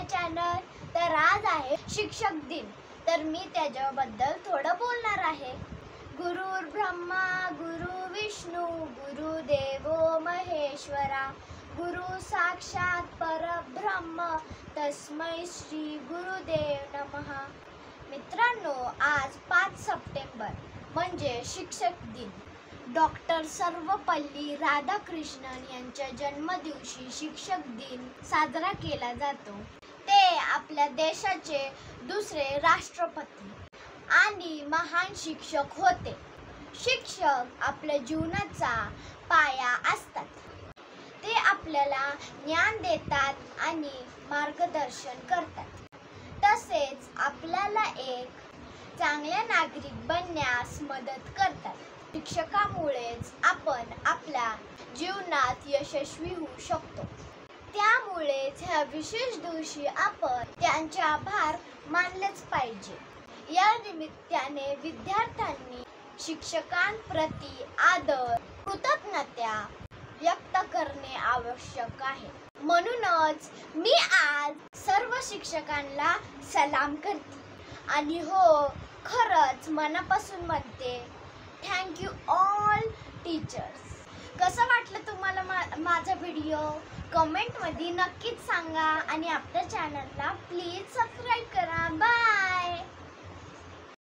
माय channel. तर आज आहे शिक्षक दिन, तर मी त्याच्याबद्दल थोडं बोलणार आहे। गुरुर् ब्रह्मा गुरु विष्णू गुरुदेवो महेश्वरा, गुरु साक्षात परब्रह्म तस्मै श्री गुरुदेव नमः। मित्रांनो, आज 5 सप्टेंबर म्हणजे शिक्षक दिन। डॉक्टर सर्वपल्ली राधाकृष्णन यांच्या जन्मदिवशी शिक्षक दिन साजरा केला जातो। ते आपल्या देशाचे दुसरे राष्ट्रपती आणि महान शिक्षक होते। शिक्षक आपल्या जीवनाचा पाया असतात। ते आपल्याला ज्ञान देतात आणि मार्गदर्शन करतात, तसेच आपल्याला एक चांगले नागरिक बनण्यास मदत करतात। शिक्षकामुळेच आपण आपल्या जीवनात यशस्वी होऊ शकतो। त्यामुळेच ह्या विशेष दिवशी आपण त्यांचे आभार मानलेच पाहिजे। या निमित्ताने विद्यार्थ्यांनी शिक्षकांप्रती आदर, कृतज्ञता व्यक्त करणे आवश्यक आहे। म्हणूनच मी आज सर्व शिक्षकांना सलाम करते आणि हो, खरंच मनापासून म्हणते, थँक यू ऑल टीचर्स। कसं वाटलं तुम्हाला माझा व्हिडिओ? कमेंटमध्ये नक्कीच सांगा आणि आपल्या चॅनलला प्लीज सबस्क्राईब करा। बाय।